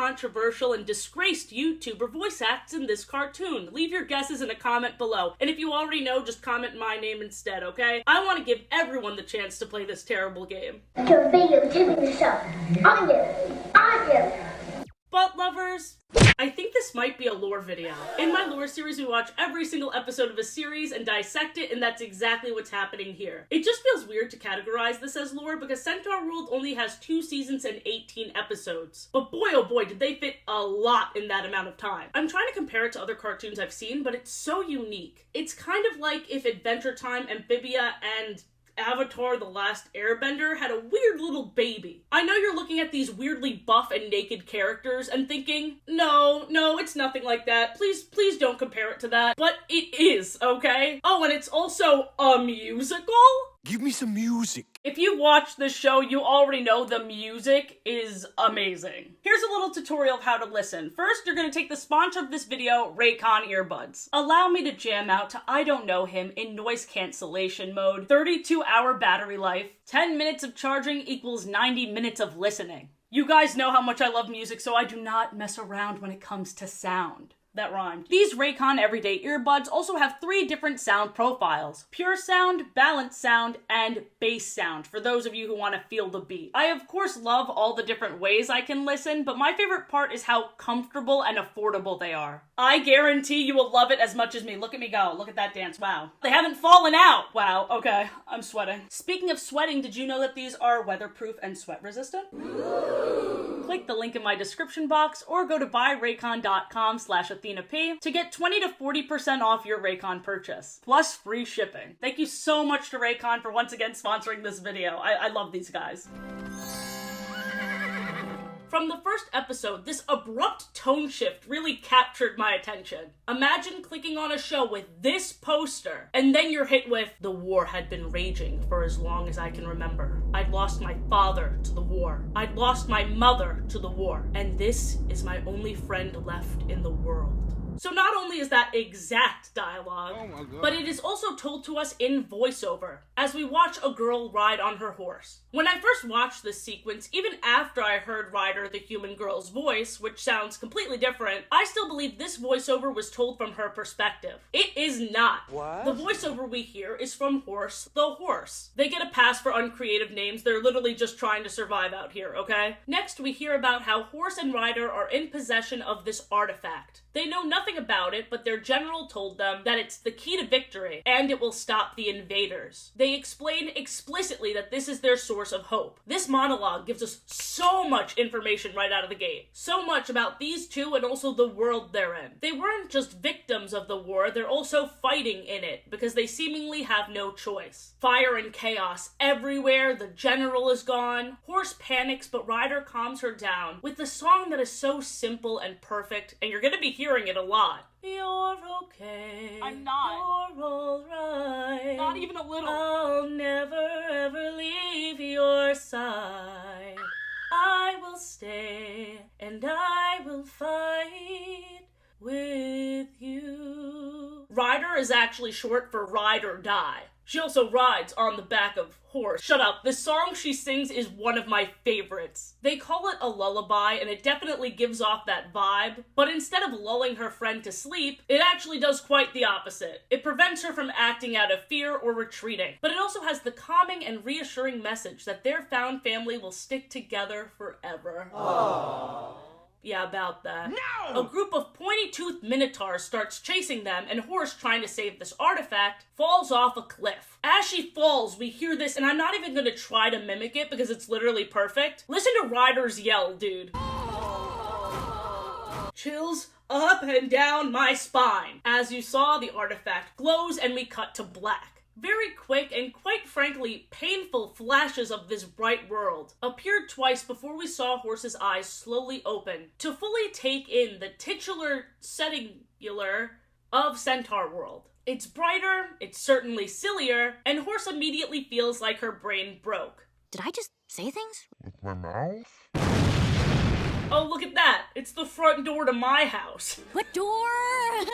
controversial and disgraced YouTuber voice acts in this cartoon? Leave your guesses in a comment below. And if you already know, just comment my name instead, okay? I want to give everyone the chance to play this terrible game. Your video to the show. I do. Butt lovers, I think this might be a lore video. In my lore series, we watch every single episode of a series and dissect it, and that's exactly what's happening here. It just feels weird to categorize this as lore because Centaur World only has 2 seasons and 18 episodes. But boy oh boy, did they fit a lot in that amount of time. I'm trying to compare it to other cartoons I've seen, but it's so unique. It's kind of like if Adventure Time, Amphibia, and Avatar: The Last Airbender had a weird little baby. I know you're looking at these weirdly buff and naked characters and thinking, no, it's nothing like that. Please don't compare it to that. But it is, okay? Oh, and it's also a musical? Give me some music. If you watch this show, you already know the music is amazing. Here's a little tutorial of how to listen. First, you're gonna take the sponsor of this video, Raycon earbuds. Allow me to jam out to I Don't Know Him in noise cancellation mode. 32-hour battery life. 10 minutes of charging equals 90 minutes of listening. You guys know how much I love music, so I do not mess around when it comes to sound. That rhymed. These Raycon everyday earbuds also have 3 different sound profiles: pure sound, balanced sound, and bass sound, for those of you who want to feel the beat. I of course love all the different ways I can listen, but my favorite part is how comfortable and affordable they are. I guarantee you will love it as much as me. Look at me go. Look at that dance. Wow. They haven't fallen out. Wow. Okay. I'm sweating. Speaking of sweating, did you know that these are weatherproof and sweat resistant? Click the link in my description box or go to buyraycon.com/AthenaP to get 20 to 40% off your Raycon purchase, plus free shipping. Thank you so much to Raycon for once again sponsoring this video. I love these guys. From the first episode, this abrupt tone shift really captured my attention. Imagine clicking on a show with this poster, and then you're hit with, the war had been raging for as long as I can remember. I'd lost my father to the war. I'd lost my mother to the war. And this is my only friend left in the world. So not only is that exact dialogue, but it is also told to us in voiceover, as we watch a girl ride on her horse. When I first watched this sequence, even after I heard Ryder, the human girl's voice, which sounds completely different, I still believe this voiceover was told from her perspective. It is not. What? The voiceover we hear is from Horse the horse. They get a pass for uncreative names. They're literally just trying to survive out here, okay? Next, we hear about how Horse and Ryder are in possession of this artifact. They know nothing about it, but their general told them that it's the key to victory, and it will stop the invaders. They explain explicitly that this is their source of hope. This monologue gives us so much information right out of the gate. So much about these two and also the world they're in. They weren't just victims of the war, they're also fighting in it, because they seemingly have no choice. Fire and chaos everywhere, the general is gone. Horse panics, but Ryder calms her down with the song that is so simple and perfect, and you're gonna be hearing it a lot. You're okay. I'm not. You're alright. Not even a little. I'll never ever leave your side. I will stay and I will fight with you. Ryder is actually short for ride or die. She also rides on the back of horse. Shut up. The song she sings is one of my favorites. They call it a lullaby, and it definitely gives off that vibe, but instead of lulling her friend to sleep, it actually does quite the opposite. It prevents her from acting out of fear or retreating, but it also has the calming and reassuring message that their found family will stick together forever. Aww. Yeah, about that. No! A group of pointy-toothed minotaurs starts chasing them, and Horse, trying to save this artifact, falls off a cliff. As she falls, we hear this, and I'm not even gonna try to mimic it because it's literally perfect. Listen to Ryder's yell, dude. Chills up and down my spine. As you saw, the artifact glows, and we cut to black. Very quick and quite frankly painful flashes of this bright world appeared twice before we saw Horse's eyes slowly open to fully take in the titular settingular of Centaur World. It's brighter, it's certainly sillier, and Horse immediately feels like her brain broke. Did I just say things? With my mouth? Oh, look at that! It's the front door to my house. What door?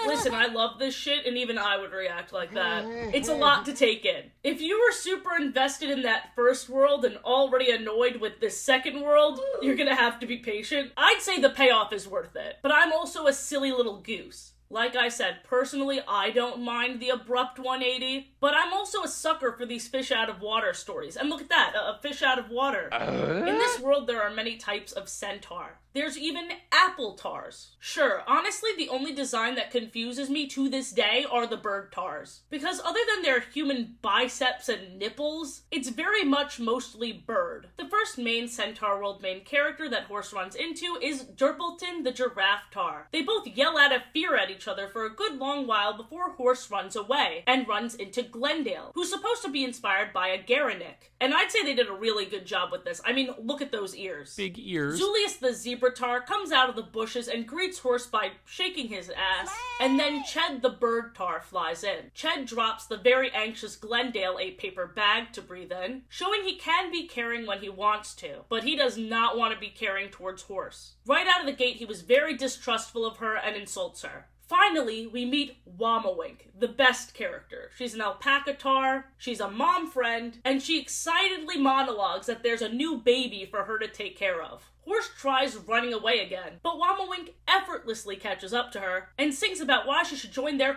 Listen, I love this shit, and even I would react like that. It's a lot to take in. If you were super invested in that first world and already annoyed with this second world, you're gonna have to be patient. I'd say the payoff is worth it, but I'm also a silly little goose. Like I said, personally, I don't mind the abrupt 180, but I'm also a sucker for these fish out of water stories. And look at that, a fish out of water. In this world, there are many types of centaur. There's even apple tars. Sure, honestly, the only design that confuses me to this day are the bird tars. Because other than their human biceps and nipples, it's very much mostly bird. The first main Centaur World main character that Horse runs into is Derpleton the giraffe tar. They both yell out of fear at each other for a good long while before Horse runs away and runs into Glendale, who's supposed to be inspired by a Garanik. And I'd say they did a really good job with this. I mean, look at those ears. Big ears. Zulius the zebra tar comes out of the bushes and greets Horse by shaking his ass, and then Ched the bird tar flies in. Ched drops the very anxious Glendale a paper bag to breathe in, showing he can be caring when he wants to, but he does not want to be caring towards Horse. Right out of the gate, he was very distrustful of her and insults her. Finally, we meet Wammawink, the best character. She's an alpaca tar, she's a mom friend, and she excitedly monologues that there's a new baby for her to take care of. Horse tries running away again, but Wammawink effortlessly catches up to her and sings about why she should join their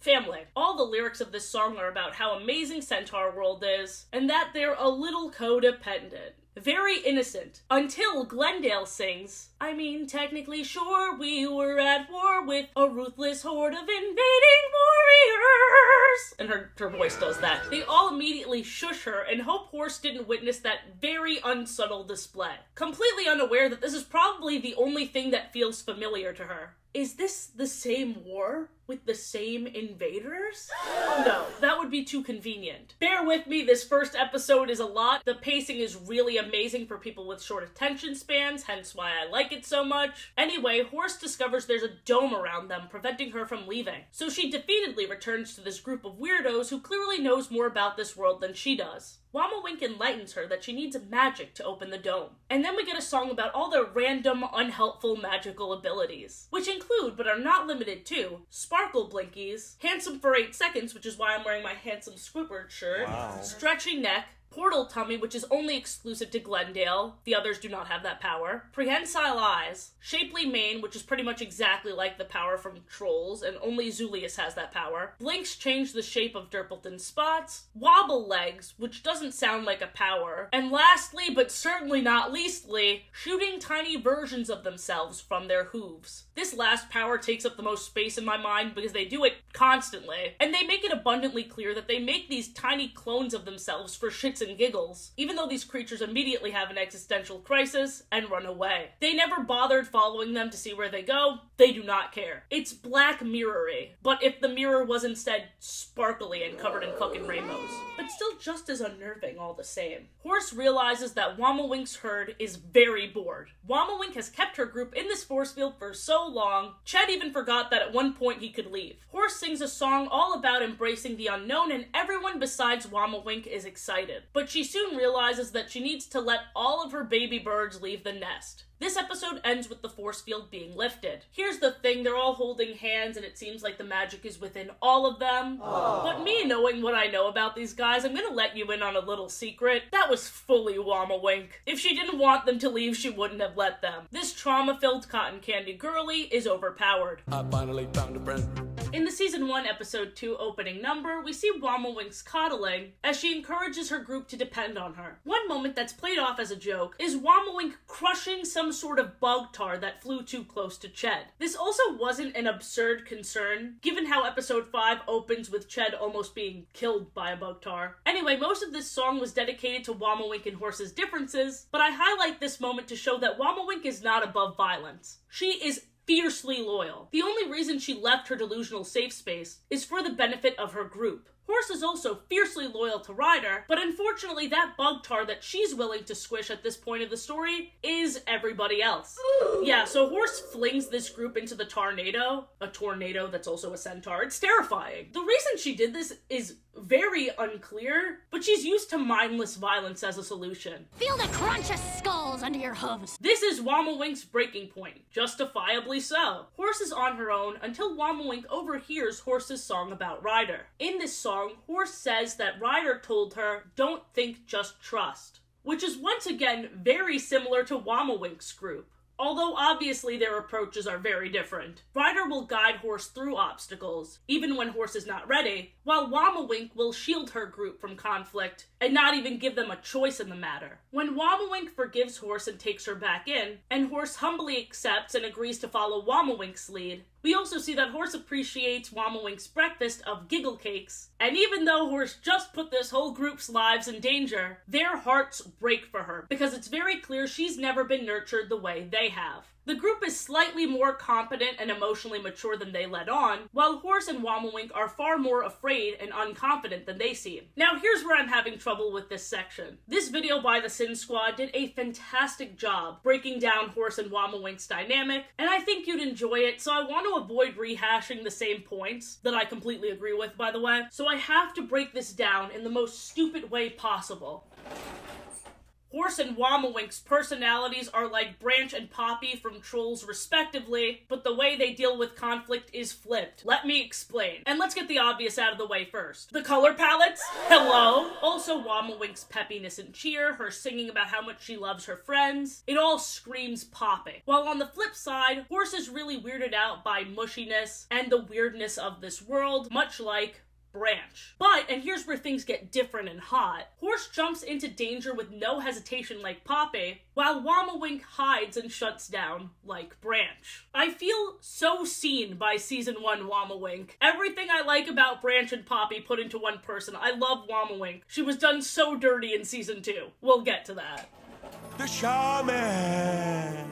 family. All the lyrics of this song are about how amazing Centaur World is, and that they're a little codependent. Very innocent, until Glendale sings, I mean, technically sure, we were at war with a ruthless horde of invading warriors. And her voice does that. They all immediately shush her and hope Horse didn't witness that very unsubtle display. Completely unaware that this is probably the only thing that feels familiar to her. Is this the same war with the same invaders? No, that would be too convenient. Bear with me, this first episode is a lot. The pacing is really amazing for people with short attention spans, hence why I like it so much. Anyway, Horse discovers there's a dome around them, preventing her from leaving. So she defeatedly returns to this group of weirdos who clearly knows more about this world than she does. Wammawink enlightens her that she needs magic to open the dome. And then we get a song about all the random, unhelpful magical abilities, which include, but are not limited to, sparkle blinkies, handsome for 8 seconds, which is why I'm wearing my handsome Squidward shirt, stretchy neck, portal tummy, which is only exclusive to Glendale. The others do not have that power. Prehensile eyes. Shapely mane, which is pretty much exactly like the power from Trolls, and only Zulius has that power. Blinks change the shape of Derpleton's spots. Wobble legs, which doesn't sound like a power. And lastly, but certainly not leastly, shooting tiny versions of themselves from their hooves. This last power takes up the most space in my mind because they do it constantly, and they make it abundantly clear that they make these tiny clones of themselves for shits and giggles, even though these creatures immediately have an existential crisis and run away. They never bothered following them to see where they go. They do not care. It's Black Mirror-y, but if the mirror was instead sparkly and covered in fucking rainbows. But still just as unnerving all the same. Horse realizes that Wammawink's herd is very bored. Wammawink has kept her group in this force field for so long, Ched even forgot that at one point he could leave. Horse sings a song all about embracing the unknown, and everyone besides Wammawink is excited. But she soon realizes that she needs to let all of her baby birds leave the nest. This episode ends with the force field being lifted. Here's the thing, they're all holding hands and it seems like the magic is within all of them. Aww. But me knowing what I know about these guys, I'm gonna let you in on a little secret. That was fully Wammawink. If she didn't want them to leave, she wouldn't have let them. This trauma-filled cotton candy girly is overpowered. I finally found a friend. In the Season 1, Episode 2 opening number, we see Wammawink's coddling as she encourages her group to depend on her. One moment that's played off as a joke is Wammawink crushing some sort of bug tar that flew too close to Ched. This also wasn't an absurd concern, given how Episode 5 opens with Ched almost being killed by a bug tar. Anyway, most of this song was dedicated to Wammawink and Horse's differences, but I highlight this moment to show that Wammawink is not above violence. She is fiercely loyal. The only reason she left her delusional safe space is for the benefit of her group. Horse is also fiercely loyal to Rider, but unfortunately that bug tar that she's willing to squish at this point of the story is everybody else. Yeah, so Horse flings this group into the tornado, a tornado that's also a centaur. It's terrifying. The reason she did this is very unclear, but she's used to mindless violence as a solution. Feel the crunch of skulls under your hooves. This is Wammawink's breaking point, justifiably so. Horse is on her own until Wammawink overhears Horse's song about Rider. In this song, Horse says that Rider told her, "Don't think, just trust," which is once again very similar to Wammawink's group. Although obviously their approaches are very different. Rider will guide Horse through obstacles, even when Horse is not ready, while Wammawink will shield her group from conflict and not even give them a choice in the matter. When Wammawink forgives Horse and takes her back in, and Horse humbly accepts and agrees to follow Wammawink's lead, we also see that Horse appreciates Wammawink's breakfast of giggle cakes, and even though Horse just put this whole group's lives in danger, their hearts break for her, because it's very clear she's never been nurtured the way they have. The group is slightly more competent and emotionally mature than they let on, while Horse and Wammawink are far more afraid and unconfident than they seem. Now here's where I'm having trouble with this section. This video by the Sin Squad did a fantastic job breaking down Horse and Wammawink's dynamic, and I think you'd enjoy it, so I want to avoid rehashing the same points, that I completely agree with, by the way, so I have to break this down in the most stupid way possible. Horse and Wammawink's personalities are like Branch and Poppy from Trolls respectively, but the way they deal with conflict is flipped. Let me explain. And let's get the obvious out of the way first. The color palettes? Hello? Also Wammawink's peppiness and cheer, her singing about how much she loves her friends. It all screams Poppy. While on the flip side, Horse is really weirded out by mushiness and the weirdness of this world, much like Branch. But, and here's where things get different and hot, Horse jumps into danger with no hesitation like Poppy, while Wammawink hides and shuts down like Branch. I feel so seen by Season 1 Wammawink. Everything I like about Branch and Poppy put into one person. I love Wammawink. She was done so dirty in Season 2. We'll get to that. The shaman.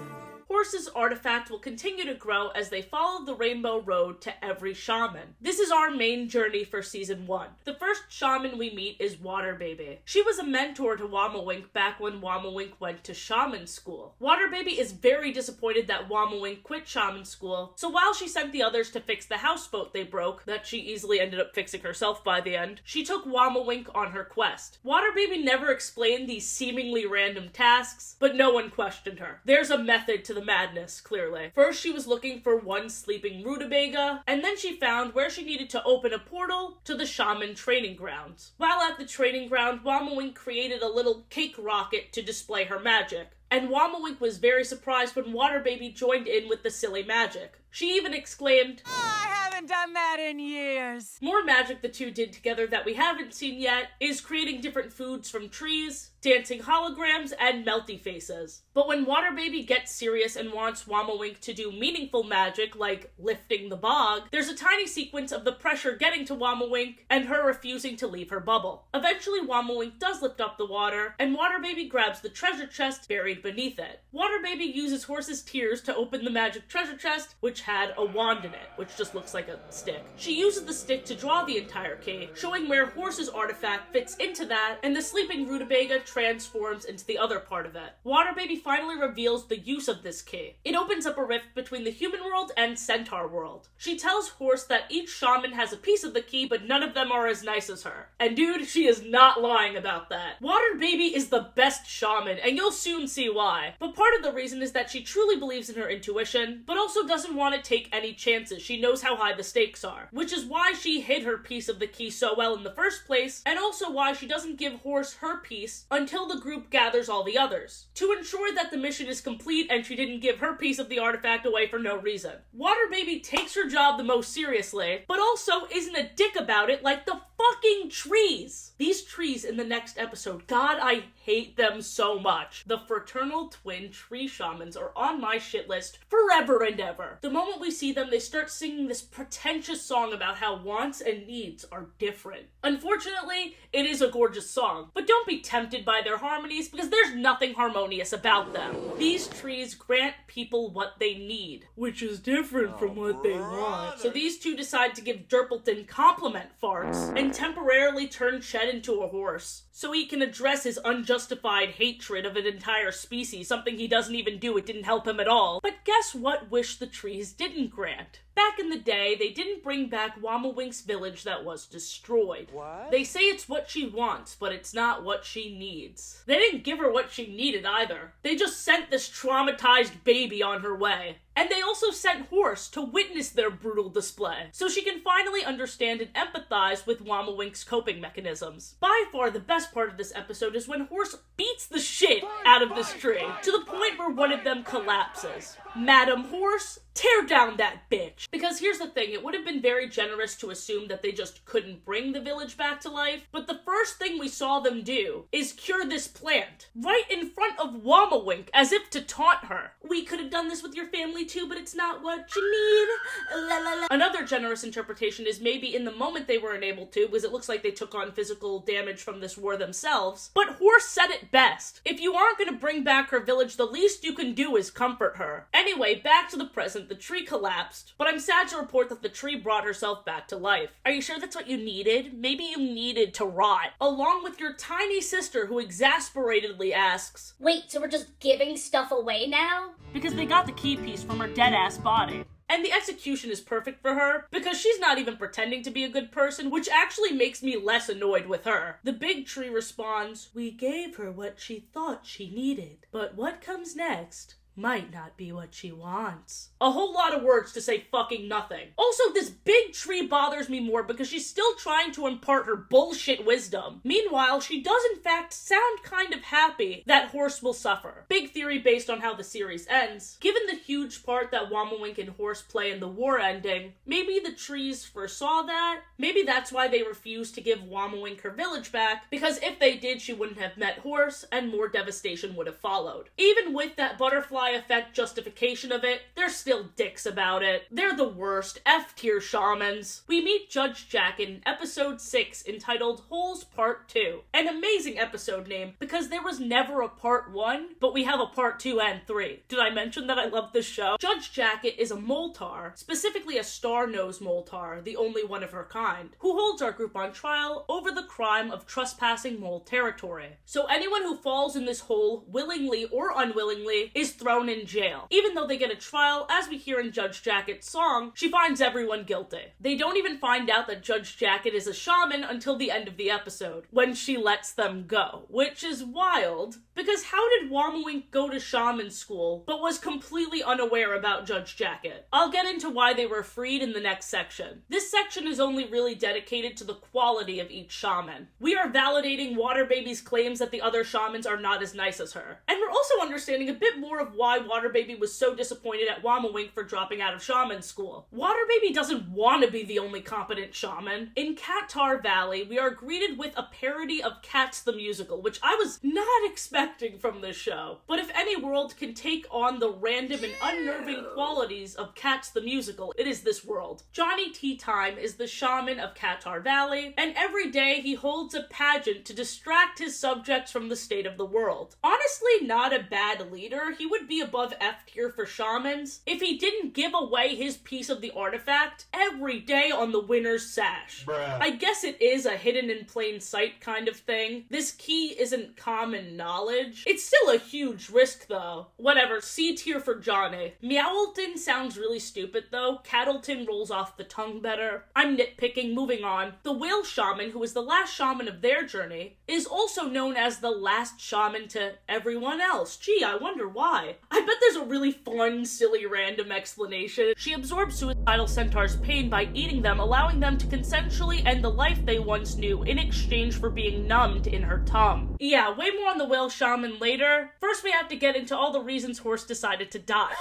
Horse's artifact will continue to grow as they follow the rainbow road to every shaman. This is our main journey for Season 1. The first shaman we meet is Water Baby. She was a mentor to Wammawink back when Wammawink went to shaman school. Water Baby is very disappointed that Wammawink quit shaman school, so while she sent the others to fix the houseboat they broke, that she easily ended up fixing herself by the end, she took Wammawink on her quest. Water Baby never explained these seemingly random tasks, but no one questioned her. There's a method to the madness, clearly. First, she was looking for one sleeping rutabaga, and then she found where she needed to open a portal to the shaman training grounds. While at the training ground, Wammawink created a little cake rocket to display her magic. And Wammawink was very surprised when Water Baby joined in with the silly magic. She even exclaimed, "I haven't done that in years." More magic the two did together that we haven't seen yet is creating different foods from trees, dancing holograms, and melty faces. But when Water Baby gets serious and wants Wammawink to do meaningful magic like lifting the bog, there's a tiny sequence of the pressure getting to Wammawink and her refusing to leave her bubble. Eventually Wammawink does lift up the water, and Water Baby grabs the treasure chest buried beneath it. Water Baby uses Horse's tears to open the magic treasure chest, which had a wand in it, which just looks like a stick. She uses the stick to draw the entire key, showing where Horse's artifact fits into that, and the sleeping rutabaga transforms into the other part of it. Water Baby finally reveals the use of this key. It opens up a rift between the human world and Centaur world. She tells Horse that each shaman has a piece of the key, but none of them are as nice as her. And dude, she is not lying about that. Water Baby is the best shaman, and you'll soon see why. But part of the reason is that she truly believes in her intuition, but also doesn't want to take any chances. She knows how high the stakes are, which is why she hid her piece of the key so well in the first place, and also why she doesn't give Horse her piece until the group gathers all the others, to ensure that the mission is complete and she didn't give her piece of the artifact away for no reason. Water Baby takes her job the most seriously, but also isn't a dick about it like the fucking trees. These trees in the next episode, God, I hate them so much. The fraternal twin tree shamans are on my shit list forever and ever. The moment we see them, they start singing this pretentious song about how wants and needs are different. Unfortunately, it is a gorgeous song, but don't be tempted by their harmonies because there's nothing harmonious about them. These trees grant people what they need, which is different from what they want. So these two decide to give Derpleton compliment farts and and temporarily turn Chet into a horse, so he can address his unjustified hatred of an entire species, something he doesn't even do. It didn't help him at all. But guess what wish the trees didn't grant? Back in the day, they didn't bring back Wammawink's village that was destroyed. What? They say it's what she wants, but it's not what she needs. They didn't give her what she needed either. They just sent this traumatized baby on her way. And they also sent Horse to witness their brutal display, so she can finally understand and empathize with Wammawink's coping mechanisms. By far the best part of this episode is when Horse beats the shit out of this tree, to the point where one of them collapses. Madam Horse, tear down that bitch. Because here's the thing, it would have been very generous to assume that they just couldn't bring the village back to life, but the first thing we saw them do is cure this plant, right in front of Wammawink, as if to taunt her. We could have done this with your family too, but it's not what you need. La, la, la. Another generous interpretation is maybe in the moment they weren't able to, because it looks like they took on physical damage from this war themselves, but Horse said it best. If you aren't going to bring back her village, the least you can do is comfort her. Anyway, back to the present. The tree collapsed, but I'm sad to report that the tree brought herself back to life. Are you sure that's what you needed? Maybe you needed to rot, along with your tiny sister who exasperatedly asks, Wait, so we're just giving stuff away now? because they got the key piece from her dead-ass body. And the execution is perfect for her, because she's not even pretending to be a good person, which actually makes me less annoyed with her. The big tree responds, we gave her what she thought she needed, but what comes next might not be what she wants. A whole lot of words to say fucking nothing. Also, this big tree bothers me more because she's still trying to impart her bullshit wisdom. Meanwhile, she does in fact sound kind of happy that Horse will suffer. Big theory based on how the series ends. Given the huge part that Wammawink and Horse play in the war ending, maybe the trees foresaw that? Maybe that's why they refused to give Wammawink her village back, because if they did, she wouldn't have met Horse and more devastation would have followed. Even with that butterfly effect justification of it, they're still dicks about it. They're the worst F-tier shamans. We meet Judge Jack in episode 6 entitled Holes Part 2. An amazing episode name because there was never a part 1, but we have a part 2 and 3. Did I mention that I love this show? Judge Jacket is a Moltar, specifically a star-nosed Moltar, the only one of her kind, who holds our group on trial over the crime of trespassing mole territory. So anyone who falls in this hole, willingly or unwillingly, is thrown in jail. Even though they get a trial, as we hear in Judge Jacket's song, she finds everyone guilty. They don't even find out that Judge Jacket is a shaman until the end of the episode, when she lets them go, which is wild, because how did Wammawink go to shaman school, but was completely unaware about Judge Jacket? I'll get into why they were freed in the next section. This section is only really dedicated to the quality of each shaman. We are validating Water Baby's claims that the other shamans are not as nice as her, and we're also understanding a bit more of why Water Baby was so disappointed at Wammawink for dropping out of shaman school. Water Baby doesn't want to be the only competent shaman. In Qatar Valley, we are greeted with a parody of Cats the Musical, which I was not expecting from this show. But if any world can take on the random and unnerving qualities of Cats the Musical, it is this world. Johnny Tea Time is the shaman of Qatar Valley, and every day he holds a pageant to distract his subjects from the state of the world. Honestly, not a bad leader. He would be above F tier for shamans if he didn't give away his piece of the artifact every day on the winner's sash. Bruh. I guess it is a hidden in plain sight kind of thing. This key isn't common knowledge. It's still a huge risk though. Whatever, C tier for Johnny. Meowleton sounds really stupid though. Cattleton rolls off the tongue better. I'm nitpicking, moving on. The whale shaman, who is the last shaman of their journey, is also known as the last shaman to everyone else. Gee, I wonder why. I bet there's a really fun, silly, random explanation. She absorbs suicidal centaurs' pain by eating them, allowing them to consensually end the life they once knew in exchange for being numbed in her tongue. Yeah, way more on the whale shaman later. First we have to get into all the reasons Horse decided to die.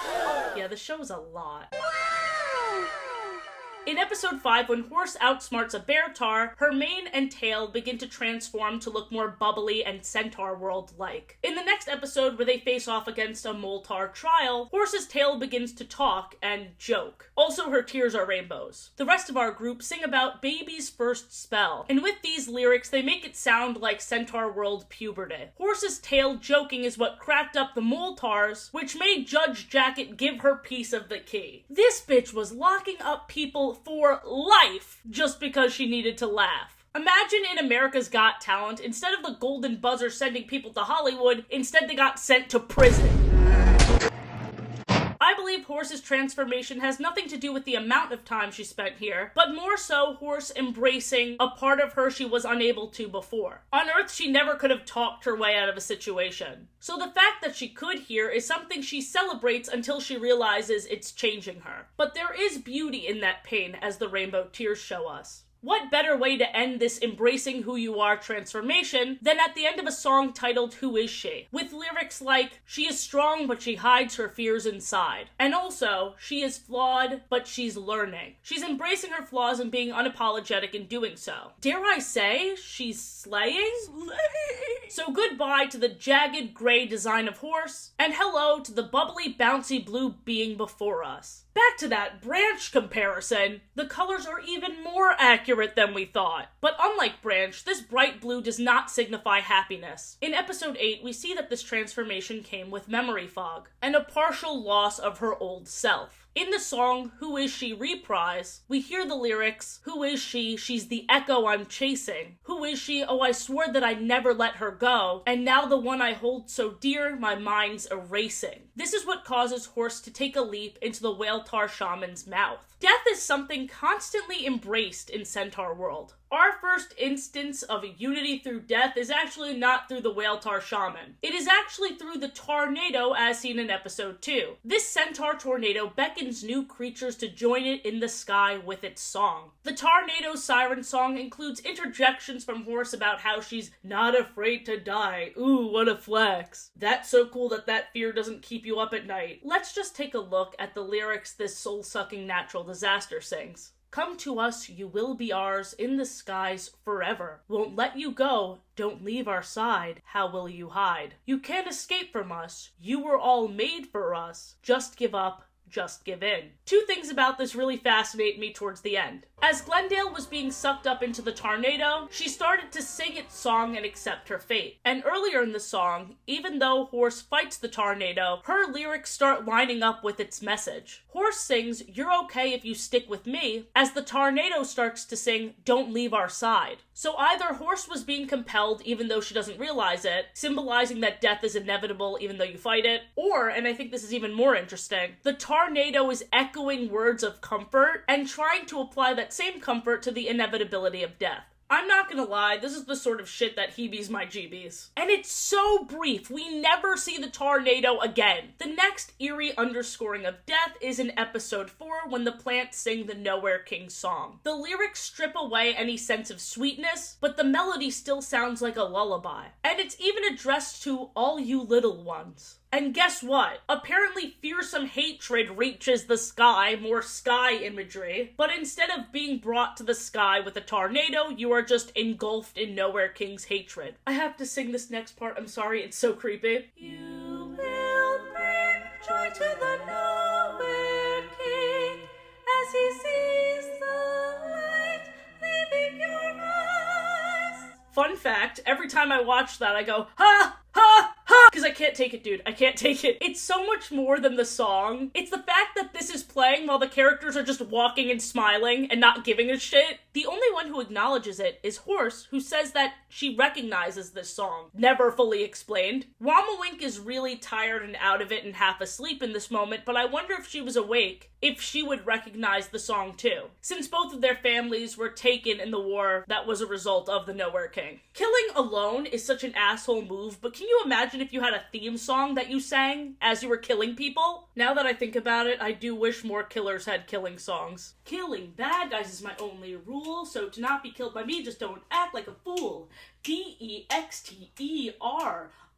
Yeah, the show's a lot. In episode 5, when Horse outsmarts a bear tar, her mane and tail begin to transform to look more bubbly and Centaur World-like. In the next episode, where they face off against a Moltar trial, Horse's tail begins to talk and joke. Also, her tears are rainbows. The rest of our group sing about Baby's first spell, and with these lyrics, they make it sound like Centaur World puberty. Horse's tail joking is what cracked up the Moltars, which made Judge Jacket give her piece of the key. This bitch was locking up people for life just because she needed to laugh. Imagine in America's Got Talent, instead of the golden buzzer sending people to Hollywood, instead they got sent to prison. I believe Horse's transformation has nothing to do with the amount of time she spent here, but more so Horse embracing a part of her she was unable to before. On Earth, she never could have talked her way out of a situation. So the fact that she could here is something she celebrates until she realizes it's changing her. But there is beauty in that pain, as the rainbow tears show us. What better way to end this embracing who you are transformation than at the end of a song titled Who Is She? With lyrics like, she is strong but she hides her fears inside. And also, she is flawed but she's learning. She's embracing her flaws and being unapologetic in doing so. Dare I say, she's slaying? So goodbye to the jagged gray design of Horse, and hello to the bubbly bouncy blue being before us. Back to that Branch comparison, the colors are even more accurate than we thought. But unlike Branch, this bright blue does not signify happiness. In episode 8, we see that this transformation came with memory fog, and a partial loss of her old self. In the song Who Is She reprise, we hear the lyrics, who is she? She's the echo I'm chasing. Who is she? Oh, I swore that I'd never let her go, and now the one I hold so dear, my mind's erasing. This is what causes Horse to take a leap into the Whale-Tar Shaman's mouth. Death is something constantly embraced in Centaur World. Our first instance of a unity through death is actually not through the Whale-Tar Shaman. It is actually through the tornado as seen in episode 2. This centaur tornado beckons new creatures to join it in the sky with its song. The tornado siren song includes interjections from Horse about how she's not afraid to die. Ooh, what a flex. That's so cool that that fear doesn't keep you up at night. Let's just take a look at the lyrics this soul-sucking natural disaster sings. Come to us, you will be ours, in the skies forever. Won't let you go, don't leave our side, how will you hide? You can't escape from us, you were all made for us. Just give up, just give in. Two things about this really fascinate me towards the end. As Glendale was being sucked up into the tornado, she started to sing its song and accept her fate. And earlier in the song, even though Horse fights the tornado, her lyrics start lining up with its message. Horse sings, "You're okay if you stick with me," as the tornado starts to sing, "Don't leave our side." So either Horse was being compelled even though she doesn't realize it, symbolizing that death is inevitable even though you fight it, or, and I think this is even more interesting, the tornado is echoing words of comfort and trying to apply that same comfort to the inevitability of death. I'm not gonna lie, this is the sort of shit that heebies my jeebies. And it's so brief, we never see the tornado again. The next eerie underscoring of death is in episode 4 when the plants sing the Nowhere King song. The lyrics strip away any sense of sweetness, but the melody still sounds like a lullaby. And it's even addressed to all you little ones. And guess what? Apparently fearsome hatred reaches the sky, more sky imagery, but instead of being brought to the sky with a tornado, you are just engulfed in Nowhere King's hatred. I have to sing this next part, I'm sorry, it's so creepy. You will bring joy to the Nowhere King as he sees the light leaving your eyes. Fun fact, every time I watch that I go, ha! Ha! Ha! Because I can't take it, dude. I can't take it. It's so much more than the song. It's the fact that this is playing while the characters are just walking and smiling and not giving a shit. The only one who acknowledges it is Horse, who says that she recognizes this song. Never fully explained. Wammawink is really tired and out of it and half asleep in this moment, but I wonder if she was awake, if she would recognize the song too, since both of their families were taken in the war that was a result of the Nowhere King. Killing alone is such an asshole move, but can you imagine if you had a theme song that you sang as you were killing people? Now that I think about it, I do wish more killers had killing songs. Killing bad guys is my only rule, so to not be killed by me, just don't act like a fool. D-E-X-T-E-R.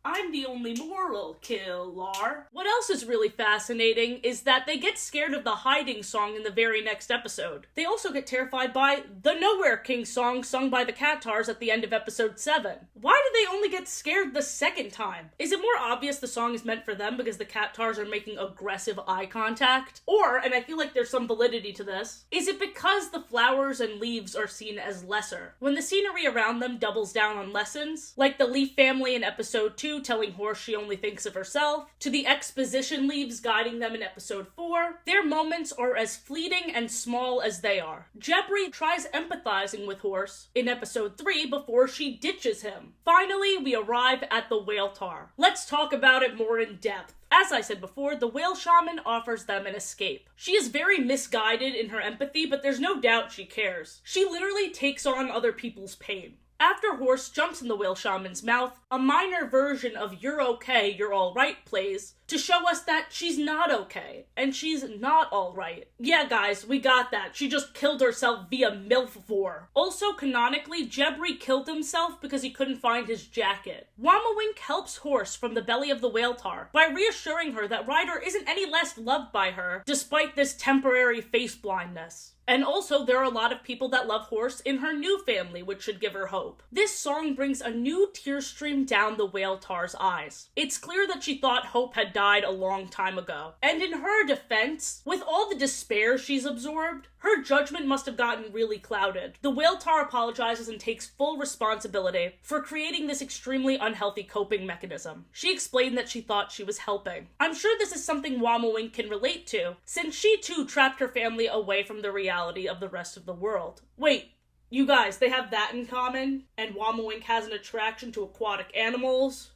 I'm the only moral killer. What else is really fascinating is that they get scared of the hiding song in the very next episode. They also get terrified by the Nowhere King song sung by the Cattars at the end of episode 7. Why do they only get scared the second time? Is it more obvious the song is meant for them because the Cattars are making aggressive eye contact? Or, and I feel like there's some validity to this, is it because the flowers and leaves are seen as lesser? When the scenery around them doubles down on lessons, like the Leaf family in episode 2, 2 telling Horse she only thinks of herself, to the exposition leaves guiding them in episode 4, their moments are as fleeting and small as they are. Jebri tries empathizing with Horse in episode 3 before she ditches him. Finally, we arrive at the whale tar. Let's talk about it more in depth. As I said before, the whale shaman offers them an escape. She is very misguided in her empathy, but there's no doubt she cares. She literally takes on other people's pain. After Horse jumps in the whale shaman's mouth, a minor version of "You're okay, you're alright" plays to show us that she's not okay, and she's not alright. Yeah guys, we got that. She just killed herself via MILF-vor. Also, canonically, Jebri killed himself because he couldn't find his jacket. Wammawink helps Horse from the belly of the whale tar by reassuring her that Ryder isn't any less loved by her, despite this temporary face blindness. And also, there are a lot of people that love Horse in her new family, which should give her hope. This song brings a new tear stream down the whale tar's eyes. It's clear that she thought Hope had died a long time ago. And in her defense, with all the despair she's absorbed, her judgment must have gotten really clouded. The whale tar apologizes and takes full responsibility for creating this extremely unhealthy coping mechanism. She explained that she thought she was helping. I'm sure this is something Wammawink can relate to, since she too trapped her family away from the reality of the rest of the world. Wait, you guys, they have that in common? And Wammawink has an attraction to aquatic animals?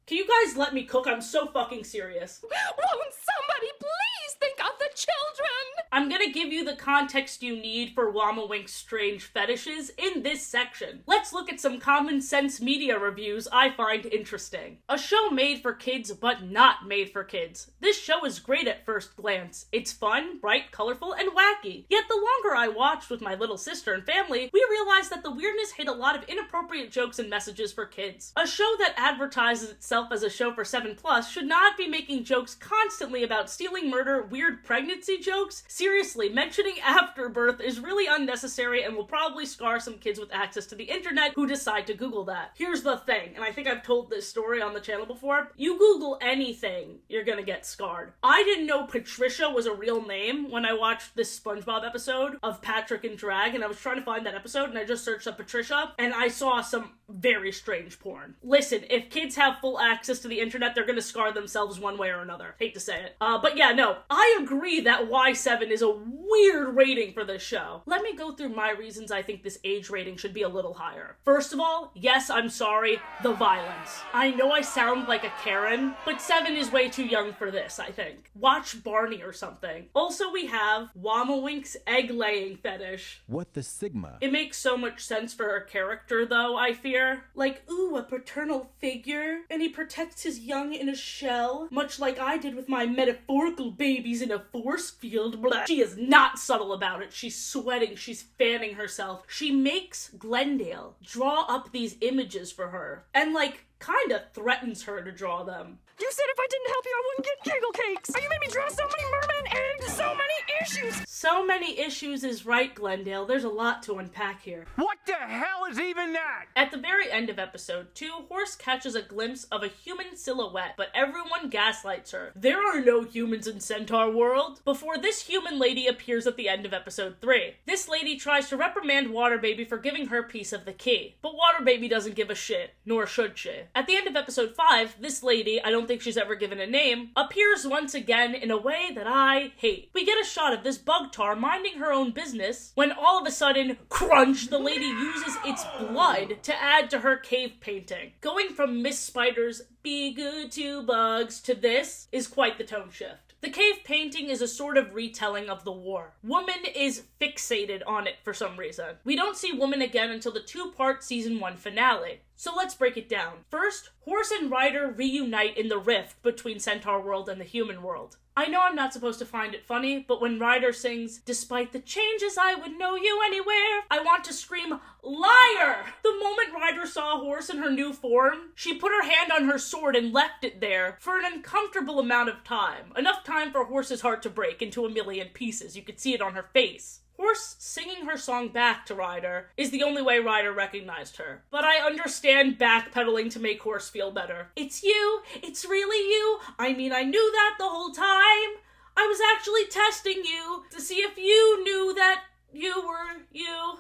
Can you guys let me cook? I'm so fucking serious. Won't somebody please think of the children? I'm gonna give you the context you need for Wammawink's strange fetishes in this section. Let's look at some common sense media reviews I find interesting. A show made for kids, but not made for kids. This show is great at first glance. It's fun, bright, colorful, and wacky. Yet the longer I watched with my little sister and family, we realized that the weirdness hid a lot of inappropriate jokes and messages for kids. A show that advertises itself as a show for 7+ should not be making jokes constantly about stealing, murder, weird pregnancy jokes. Seriously, mentioning afterbirth is really unnecessary and will probably scar some kids with access to the internet who decide to Google that. Here's the thing, and I think I've told this story on the channel before, you Google anything, you're gonna get scarred. I didn't know Patricia was a real name when I watched this SpongeBob episode of Patrick and Drag, and I was trying to find that episode, and I just searched up Patricia, and I saw some very strange porn. Listen, if kids have full access to the internet, they're gonna scar themselves one way or another. Hate to say it. But yeah, no, I agree that Y7 is a weird rating for this show. Let me go through my reasons I think this age rating should be a little higher. First of all, yes, I'm sorry, the violence. I know I sound like a Karen, but 7 is way too young for this, I think. Watch Barney or something. Also, we have Wammawink's egg-laying fetish. What the Sigma? It makes so much sense for her character, though, I fear. Like, ooh, a paternal figure, and he protects his young in a shell, much like I did with my metaphorical babies in a force field. Blah. She is not subtle about it. She's sweating, she's fanning herself. She makes Glendale draw up these images for her, and like, kinda threatens her to draw them. You said if I didn't help you, I wouldn't get giggle cakes. You made me draw so many mermen and so many issues. So many issues is right, Glendale. There's a lot to unpack here. What the hell is even that? At the very end of episode 2, Horse catches a glimpse of a human silhouette, but everyone gaslights her. There are no humans in Centaur World. Before this human lady appears at the end of episode 3. This lady tries to reprimand Water Baby for giving her piece of the key, but Water Baby doesn't give a shit, nor should she. At the end of episode 5, this lady, I don't think she's ever given a name, appears once again in a way that I hate. We get a shot of this bug tar minding her own business when all of a sudden, crunch, the lady uses its blood to add to her cave painting. Going from Miss Spider's "be good to bugs" to this is quite the tone shift. The cave painting is a sort of retelling of the war. Woman is fixated on it for some reason. We don't see Woman again until the 2-part season 1 finale. So let's break it down. First, Horse and Ryder reunite in the rift between Centaur World and the human world. I know I'm not supposed to find it funny, but when Ryder sings, "Despite the changes, I would know you anywhere," I want to scream, "Liar!" The moment Ryder saw Horse in her new form, she put her hand on her sword and left it there for an uncomfortable amount of time. Enough time for Horse's heart to break into a million pieces. You could see it on her face. Horse singing her song back to Ryder is the only way Ryder recognized her. But I understand backpedaling to make Horse feel better. It's you. It's really you. I mean, I knew that the whole time. I was actually testing you to see if you knew that you were you.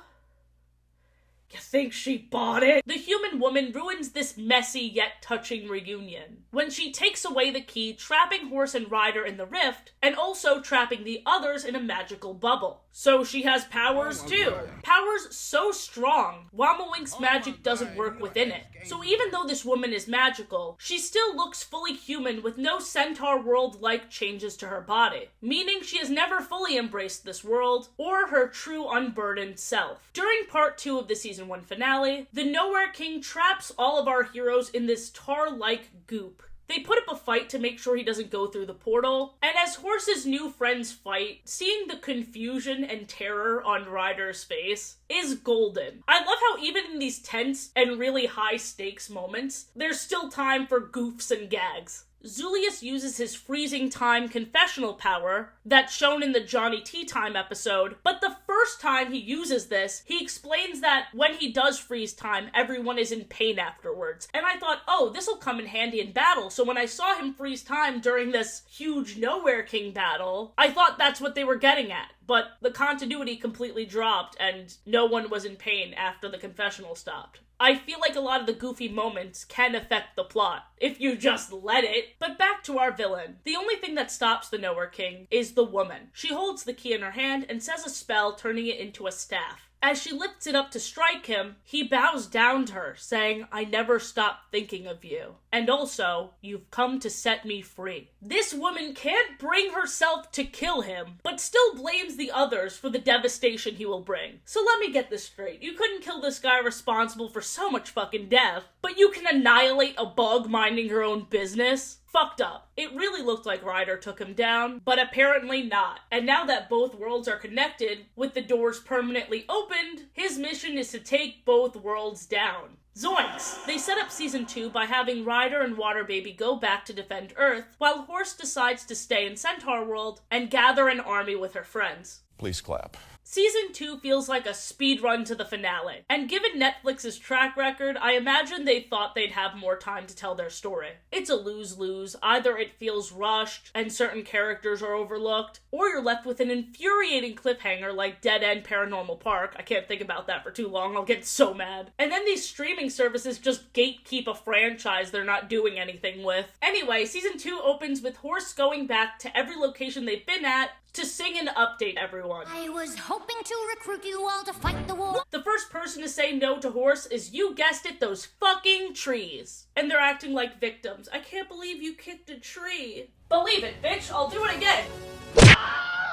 You think she bought it? The human woman ruins this messy yet touching reunion when she takes away the key, trapping horse and rider in the rift, and also trapping the others in a magical bubble. So she has powers too. Powers so strong, Wammawink's magic doesn't work within it. So even though this woman is magical, she still looks fully human with no centaur world-like changes to her body, meaning she has never fully embraced this world or her true unburdened self. During part 2 of the season 1 finale, the Nowhere King traps all of our heroes in this tar-like goop. They put up a fight to make sure he doesn't go through the portal, and as Horse's new friends fight, seeing the confusion and terror on Ryder's face is golden. I love how even in these tense and really high stakes moments, there's still time for goofs and gags. Zulius uses his freezing time confessional power that's shown in the Johnny Tea Time episode, but the first time he uses this, he explains that when he does freeze time, everyone is in pain afterwards. And I thought, oh, this'll come in handy in battle. So when I saw him freeze time during this huge Nowhere King battle, I thought that's what they were getting at. But the continuity completely dropped and no one was in pain after the confessional stopped. I feel like a lot of the goofy moments can affect the plot, if you just let it. But back to our villain. The only thing that stops the Nowhere King is the woman. She holds the key in her hand and says a spell, turning it into a staff. As she lifts it up to strike him, he bows down to her, saying, "I never stopped thinking of you. And also, you've come to set me free." This woman can't bring herself to kill him, but still blames the others for the devastation he will bring. So let me get this straight. You couldn't kill this guy responsible for so much fucking death, but you can annihilate a bug minding her own business? Fucked up. It really looked like Ryder took him down, but apparently not. And now that both worlds are connected, with the doors permanently opened, his mission is to take both worlds down. Zoinks! They set up season 2 by having Ryder and Water Baby go back to defend Earth, while Horse decides to stay in Centaur World and gather an army with her friends. Please clap. Season 2 feels like a speed run to the finale, and given Netflix's track record, I imagine they thought they'd have more time to tell their story. It's a lose-lose. Either it feels rushed, and certain characters are overlooked, or you're left with an infuriating cliffhanger like Dead End Paranormal Park. I can't think about that for too long, I'll get so mad. And then these streaming services just gatekeep a franchise they're not doing anything with. Anyway, Season 2 opens with Horse going back to every location they've been at to sing and update everyone. I was hoping to recruit you all to fight the war. The first person to say no to Horse is, you guessed it, those fucking trees. And they're acting like victims. I can't believe you kicked a tree. Believe it, bitch, I'll do it again.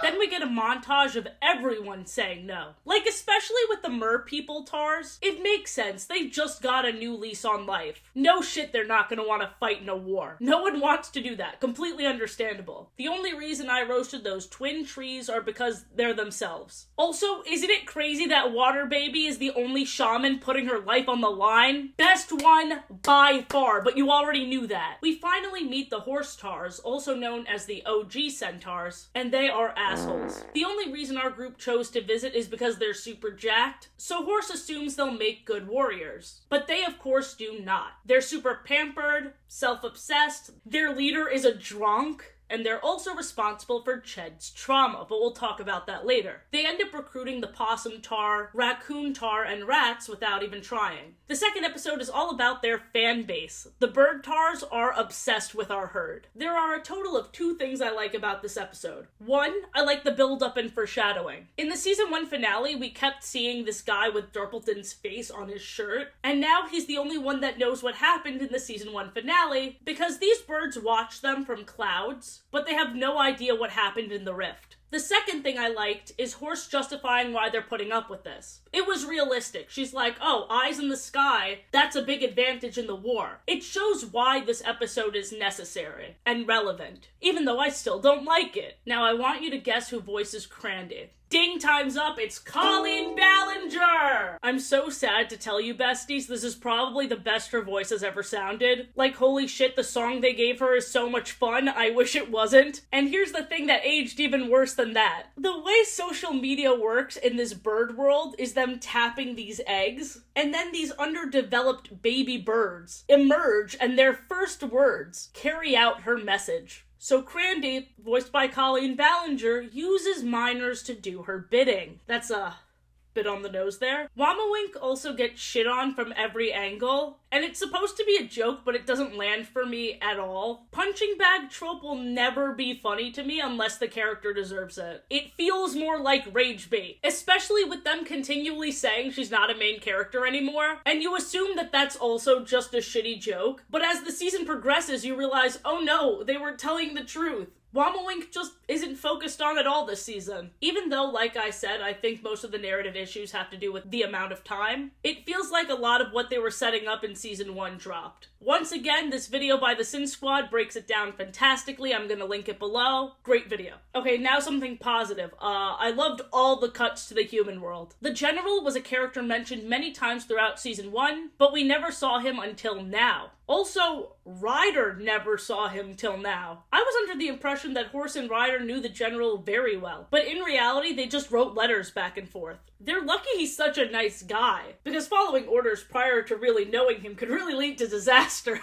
Then we get a montage of everyone saying no. Like, especially with the mer people tars, it makes sense. They just got a new lease on life. No shit, they're not gonna want to fight in a war. No one wants to do that. Completely understandable. The only reason I roasted those twin trees are because they're themselves. Also, isn't it crazy that Water Baby is the only shaman putting her life on the line? Best one by far, but you already knew that. We finally meet the horse tars, also known as the OG centaurs, and they are assholes. The only reason our group chose to visit is because they're super jacked, so Horse assumes they'll make good warriors. But they of course do not. They're super pampered, self-obsessed, their leader is a drunk, and they're also responsible for Ched's trauma, but we'll talk about that later. They end up recruiting the possum tar, raccoon tar, and rats without even trying. The second episode is all about their fan base. The bird tars are obsessed with our herd. There are a total of 2 things I like about this episode. 1, I like the build-up and foreshadowing. In the season 1 finale, we kept seeing this guy with Durpleton's face on his shirt, and now he's the only one that knows what happened in the season 1 finale, because these birds watch them from clouds, but they have no idea what happened in the rift. The second thing I liked is Horse justifying why they're putting up with this. It was realistic. She's like, oh, eyes in the sky, that's a big advantage in the war. It shows why this episode is necessary and relevant, even though I still don't like it. Now I want you to guess who voices Crandy. Ding, time's up, it's Colleen Ballinger! I'm so sad to tell you, besties, this is probably the best her voice has ever sounded. Like, holy shit, the song they gave her is so much fun, I wish it wasn't. And here's the thing that aged even worse than that. The way social media works in this bird world is them tapping these eggs, and then these underdeveloped baby birds emerge, and their first words carry out her message. So Crandy, voiced by Colleen Ballinger, uses minors to do her bidding. That's bit on the nose there. Wammawink also gets shit on from every angle, and it's supposed to be a joke, but it doesn't land for me at all. Punching bag trope will never be funny to me unless the character deserves it. It feels more like rage bait, especially with them continually saying she's not a main character anymore, and you assume that that's also just a shitty joke, but as the season progresses, you realize, oh no, they were telling the truth. Wammawink just isn't focused on at all this season. Even though, like I said, I think most of the narrative issues have to do with the amount of time, it feels like a lot of what they were setting up in season 1 dropped. Once again, this video by the Sin Squad breaks it down fantastically. I'm gonna link it below. Great video. Okay, now something positive. I loved all the cuts to the human world. The General was a character mentioned many times throughout season 1, but we never saw him until now. Also, Ryder never saw him till now. I was under the impression that Horse and Ryder knew the General very well, but in reality, they just wrote letters back and forth. They're lucky he's such a nice guy, because following orders prior to really knowing him could really lead to disaster.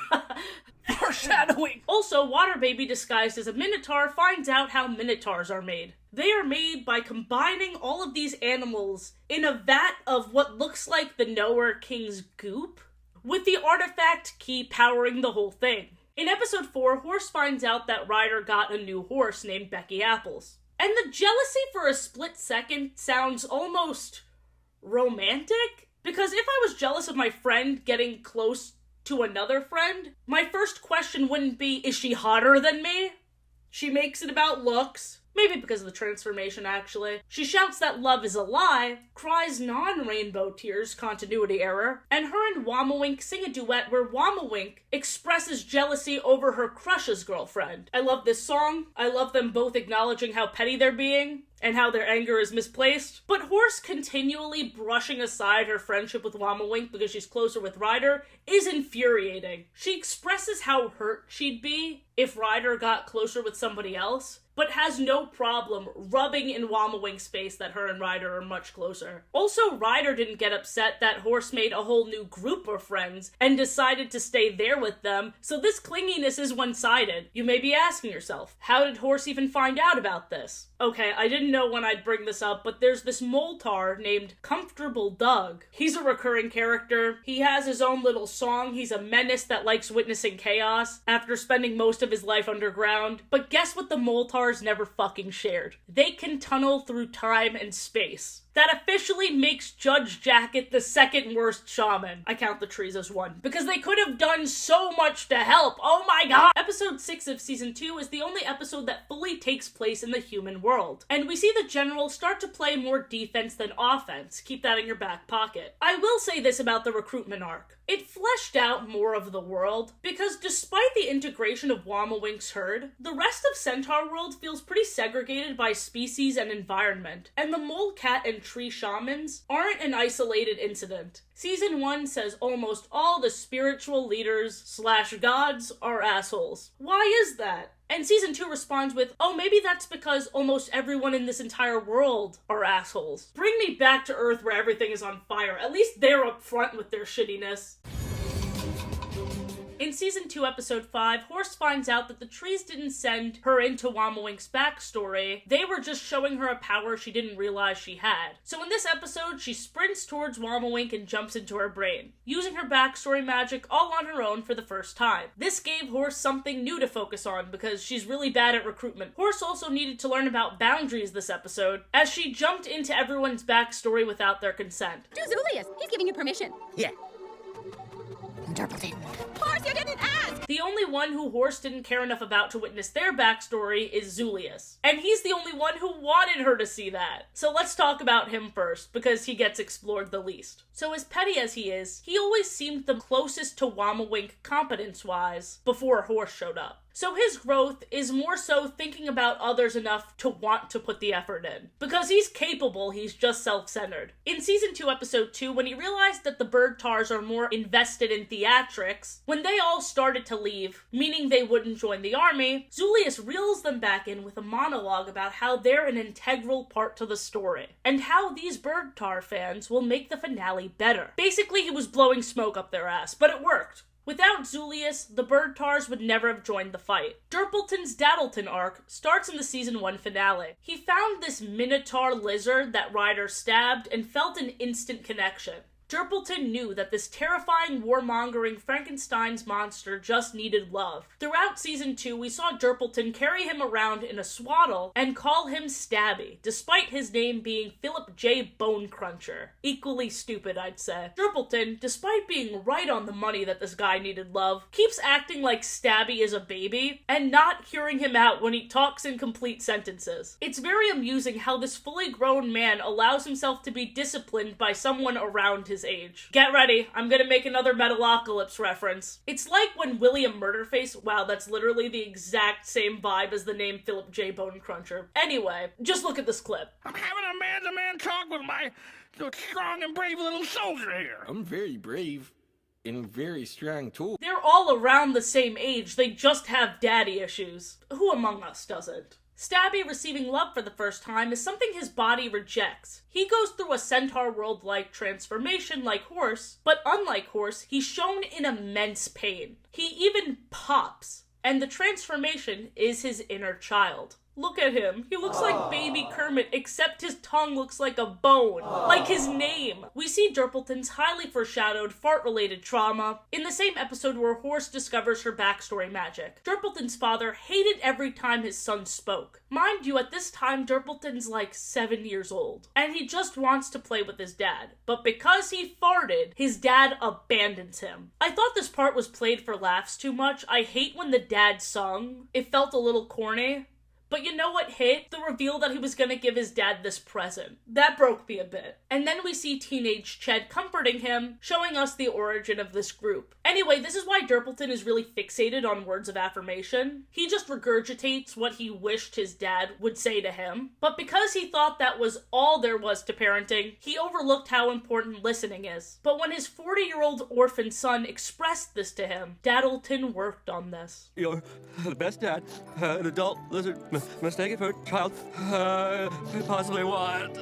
Foreshadowing! Also, Water Baby disguised as a Minotaur finds out how Minotaurs are made. They are made by combining all of these animals in a vat of what looks like the Nowhere King's goop, with the artifact key powering the whole thing. In episode 4, Horse finds out that Ryder got a new horse named Becky Apples. And the jealousy for a split second sounds almost romantic? Because if I was jealous of my friend getting close to another friend, my first question wouldn't be, is she hotter than me? She makes it about looks. Maybe because of the transformation, actually. She shouts that love is a lie, cries non-rainbow tears, continuity error, and her and Wammawink sing a duet where Wammawink expresses jealousy over her crush's girlfriend. I love this song. I love them both acknowledging how petty they're being and how their anger is misplaced. But Horse continually brushing aside her friendship with Wammawink because she's closer with Ryder is infuriating. She expresses how hurt she'd be if Ryder got closer with somebody else, but has no problem rubbing in Wammawink's face that her and Ryder are much closer. Also, Ryder didn't get upset that Horse made a whole new group of friends and decided to stay there with them, so this clinginess is one-sided. You may be asking yourself, how did Horse even find out about this? Okay, I didn't know when I'd bring this up, but there's this Moltar named Comfortable Doug. He's a recurring character. He has his own little song. He's a menace that likes witnessing chaos after spending most of his life underground. But guess what the Moltars never fucking shared? They can tunnel through time and space. That officially makes Judge Jacket the second worst shaman. I count the trees as one. Because they could have done so much to help. Oh my god! Episode 6 of season 2 is the only episode that fully takes place in the human world. And we see the General start to play more defense than offense. Keep that in your back pocket. I will say this about the recruitment arc. It fleshed out more of the world, because despite the integration of Wammawink's herd, the rest of Centaur World feels pretty segregated by species and environment, and the mole, cat, and tree shamans aren't an isolated incident. Season 1 says almost all the spiritual leaders / gods are assholes. Why is that? And season 2 responds with, oh, maybe that's because almost everyone in this entire world are assholes. Bring me back to Earth where everything is on fire. At least they're up front with their shittiness. In season 2, episode 5, Horse finds out that the trees didn't send her into Wammawink's backstory. They were just showing her a power she didn't realize she had. So in this episode, she sprints towards Wammawink and jumps into her brain, using her backstory magic all on her own for the first time. This gave Horse something new to focus on because she's really bad at recruitment. Horse also needed to learn about boundaries this episode, as she jumped into everyone's backstory without their consent. Do Zulius. He's giving you permission. Yeah. Interpreted. Horse, you didn't ask! The only one who Horse didn't care enough about to witness their backstory is Zulius. And he's the only one who wanted her to see that. So let's talk about him first, because he gets explored the least. So as petty as he is, he always seemed the closest to Wammawink competence-wise before Horse showed up. So his growth is more so thinking about others enough to want to put the effort in. Because he's capable, he's just self-centered. In season 2, episode 2, when he realized that the bird tars are more invested in theatrics, when they all started to leave, meaning they wouldn't join the army, Zulius reels them back in with a monologue about how they're an integral part to the story, and how these bird tar fans will make the finale better. Basically, he was blowing smoke up their ass, but it worked. Without Zulius, the bird tars would never have joined the fight. Durpleton's Daddleton arc starts in the season 1 finale. He found this minotaur lizard that Ryder stabbed and felt an instant connection. Durpleton knew that this terrifying, warmongering Frankenstein's monster just needed love. Throughout season 2, we saw Durpleton carry him around in a swaddle and call him Stabby, despite his name being Philip J. Bonecruncher. Equally stupid, I'd say. Durpleton, despite being right on the money that this guy needed love, keeps acting like Stabby is a baby and not hearing him out when he talks in complete sentences. It's very amusing how this fully grown man allows himself to be disciplined by someone around his age. Get ready, I'm gonna make another Metalocalypse reference. It's like when William Murderface, wow, that's literally the exact same vibe as the name Philip J. Bonecruncher. Anyway, just look at this clip. I'm having a man-to-man talk with my strong and brave little soldier here. I'm very brave and very strong too. They're all around the same age, they just have daddy issues. Who among us doesn't? Stabby receiving love for the first time is something his body rejects. He goes through a centaur world-like transformation like Horse, but unlike Horse, he's shown in immense pain. He even pops, and the transformation is his inner child. Look at him. He looks like baby Kermit, except his tongue looks like a bone. Like his name. We see Durpleton's highly foreshadowed fart-related trauma in the same episode where Horse discovers her backstory magic. Durpleton's father hated every time his son spoke. Mind you, at this time, Durpleton's like 7 years old, and he just wants to play with his dad. But because he farted, his dad abandons him. I thought this part was played for laughs too much. I hate when the dad sung. It felt a little corny. But you know what hit? The reveal that he was gonna give his dad this present. That broke me a bit. And then we see teenage Ched comforting him, showing us the origin of this group. Anyway, this is why Durpleton is really fixated on words of affirmation. He just regurgitates what he wished his dad would say to him. But because he thought that was all there was to parenting, he overlooked how important listening is. But when his 40-year-old orphan son expressed this to him, Daddleton worked on this. You're the best dad an adult lizard mistaken for a child could possibly want.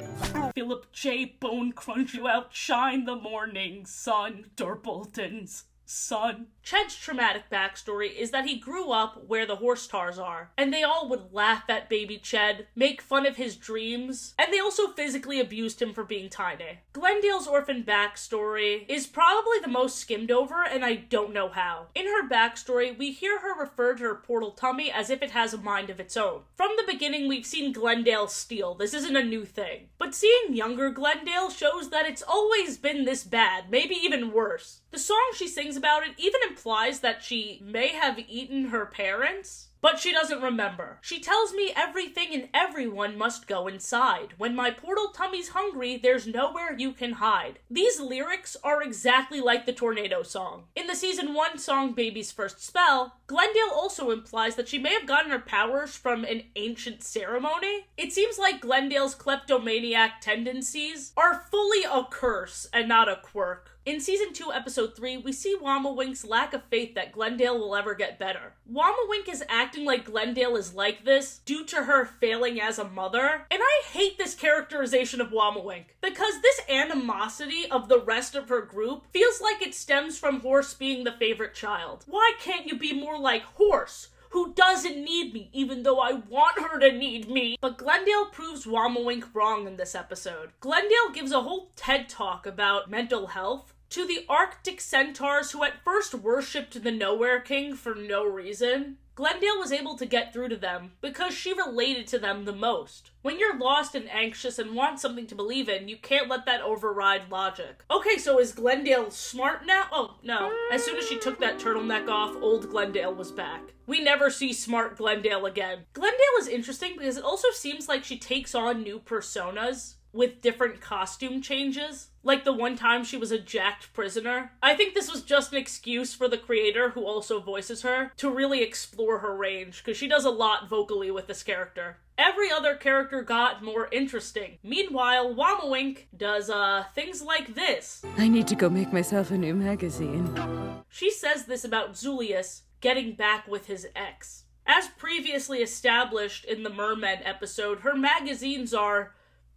Philip J. Bonecrunch, you outshine the morning sun, Durpleton's son. Ched's traumatic backstory is that he grew up where the horse tars are, and they all would laugh at baby Ched, make fun of his dreams, and they also physically abused him for being tiny. Glendale's orphan backstory is probably the most skimmed over, and I don't know how. In her backstory, we hear her refer to her portal tummy as if it has a mind of its own. From the beginning, we've seen Glendale steal. This isn't a new thing. But seeing younger Glendale shows that it's always been this bad, maybe even worse. The song she sings about it even implies that she may have eaten her parents, but she doesn't remember. She tells me everything and everyone must go inside. When my portal tummy's hungry, there's nowhere you can hide. These lyrics are exactly like the Tornado song. In the season 1 song Baby's First Spell, Glendale also implies that she may have gotten her powers from an ancient ceremony. It seems like Glendale's kleptomaniac tendencies are fully a curse and not a quirk. In Season 2, Episode 3, we see Wammawink's lack of faith that Glendale will ever get better. Wammawink is acting like Glendale is like this due to her failing as a mother, and I hate this characterization of Wammawink, because this animosity of the rest of her group feels like it stems from Horse being the favorite child. Why can't you be more like Horse, who doesn't need me, even though I want her to need me? But Glendale proves Wammawink wrong in this episode. Glendale gives a whole TED talk about mental health to the Arctic centaurs who at first worshipped the Nowhere King for no reason. Glendale was able to get through to them because she related to them the most. When you're lost and anxious and want something to believe in, you can't let that override logic. Okay, so is Glendale smart now? Oh, no. As soon as she took that turtleneck off, old Glendale was back. We never see smart Glendale again. Glendale is interesting because it also seems like she takes on new personas with different costume changes. Like the one time she was a jacked prisoner. I think this was just an excuse for the creator, who also voices her, to really explore her range, because she does a lot vocally with this character. Every other character got more interesting. Meanwhile, Wammawink does, things like this. I need to go make myself a new magazine. She says this about Zulius getting back with his ex. As previously established in the Mermen episode, her magazines are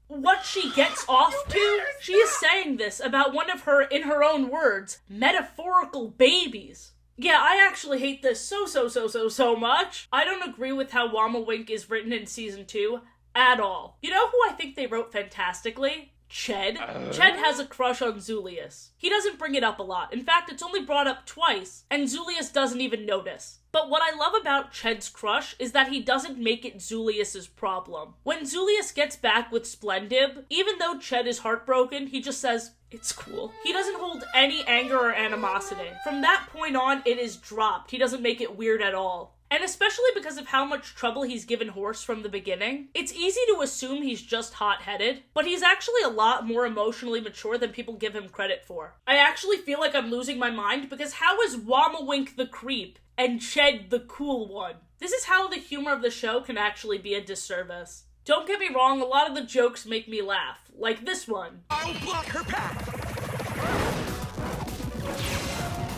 what she gets off to. She is saying this about one of her, in her own words, metaphorical babies. Yeah, I actually hate this so much. I don't agree with how Wammawink is written in season 2 at all. You know who I think they wrote fantastically? Ched. Ched has a crush on Zulius. He doesn't bring it up a lot. In fact, it's only brought up twice, and Zulius doesn't even notice. But what I love about Ched's crush is that he doesn't make it Zulius's problem. When Zulius gets back with Splendid, even though Ched is heartbroken, he just says, it's cool. He doesn't hold any anger or animosity. From that point on, it is dropped. He doesn't make it weird at all. And especially because of how much trouble he's given Horse from the beginning, it's easy to assume he's just hot-headed, but he's actually a lot more emotionally mature than people give him credit for. I actually feel like I'm losing my mind because how is Wammawink the creep and Ched the cool one? This is how the humor of the show can actually be a disservice. Don't get me wrong, a lot of the jokes make me laugh, like this one. I'll block her path!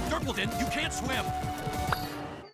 Durpleton, you can't swim!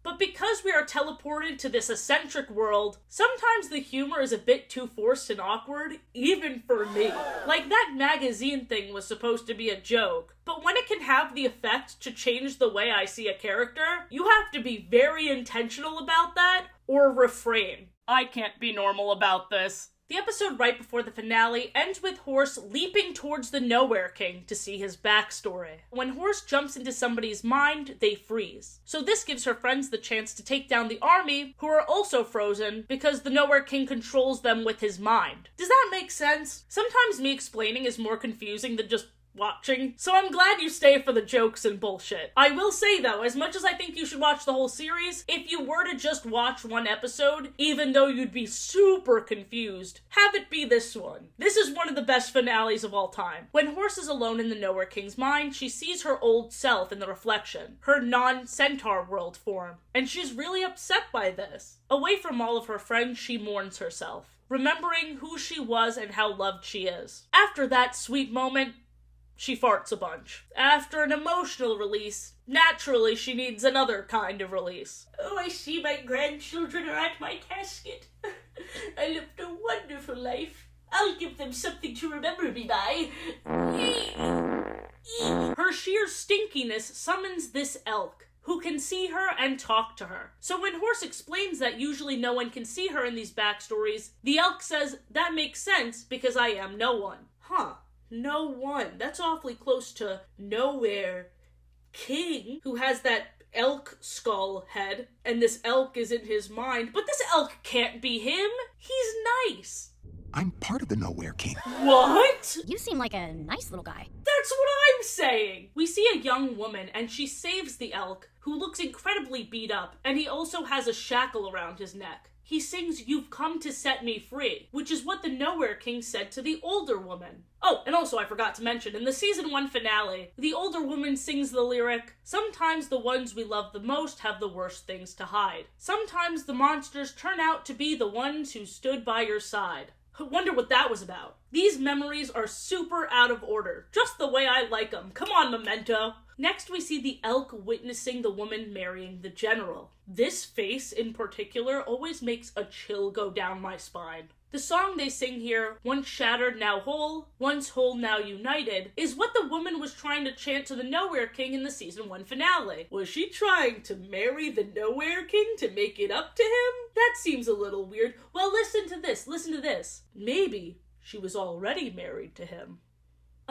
But because we are teleported to this eccentric world, sometimes the humor is a bit too forced and awkward, even for me. Like that magazine thing was supposed to be a joke, but when it can have the effect to change the way I see a character, you have to be very intentional about that, or refrain. I can't be normal about this. The episode right before the finale ends with Horse leaping towards the Nowhere King to see his backstory. When Horse jumps into somebody's mind, they freeze. So this gives her friends the chance to take down the army, who are also frozen because the Nowhere King controls them with his mind. Does that make sense? Sometimes me explaining is more confusing than just watching, so I'm glad you stay for the jokes and bullshit. I will say though, as much as I think you should watch the whole series, if you were to just watch one episode, even though you'd be super confused, have it be this one. This is one of the best finales of all time. When Horse is alone in the Nowhere King's mind, she sees her old self in the reflection, her non-centaur world form, and she's really upset by this. Away from all of her friends, she mourns herself, remembering who she was and how loved she is. After that sweet moment, she farts a bunch. After an emotional release, naturally she needs another kind of release. Oh, I see my grandchildren are at my casket. I lived a wonderful life. I'll give them something to remember me by. Her sheer stinkiness summons this elk, who can see her and talk to her. So when Horse explains that usually no one can see her in these backstories, the elk says, that makes sense because I am no one. Huh. No one. That's awfully close to Nowhere King, who has that elk skull head, and this elk is in his mind, but this elk can't be him. He's nice. I'm part of the Nowhere King. What? You seem like a nice little guy. That's what I'm saying. We see a young woman, and she saves the elk, who looks incredibly beat up, and he also has a shackle around his neck. He sings, "You've come to set me free," which is what the Nowhere King said to the older woman. Oh, and also I forgot to mention, in the season 1 finale, the older woman sings the lyric, "Sometimes the ones we love the most have the worst things to hide. Sometimes the monsters turn out to be the ones who stood by your side." I wonder what that was about. These memories are super out of order, just the way I like them. Come on, Memento. Next, we see the elk witnessing the woman marrying the general. This face, in particular, always makes a chill go down my spine. The song they sing here, "Once shattered, now whole, once whole, now united," is what the woman was trying to chant to the Nowhere King in the season 1 finale. Was she trying to marry the Nowhere King to make it up to him? That seems a little weird. Well, listen to this. Maybe she was already married to him.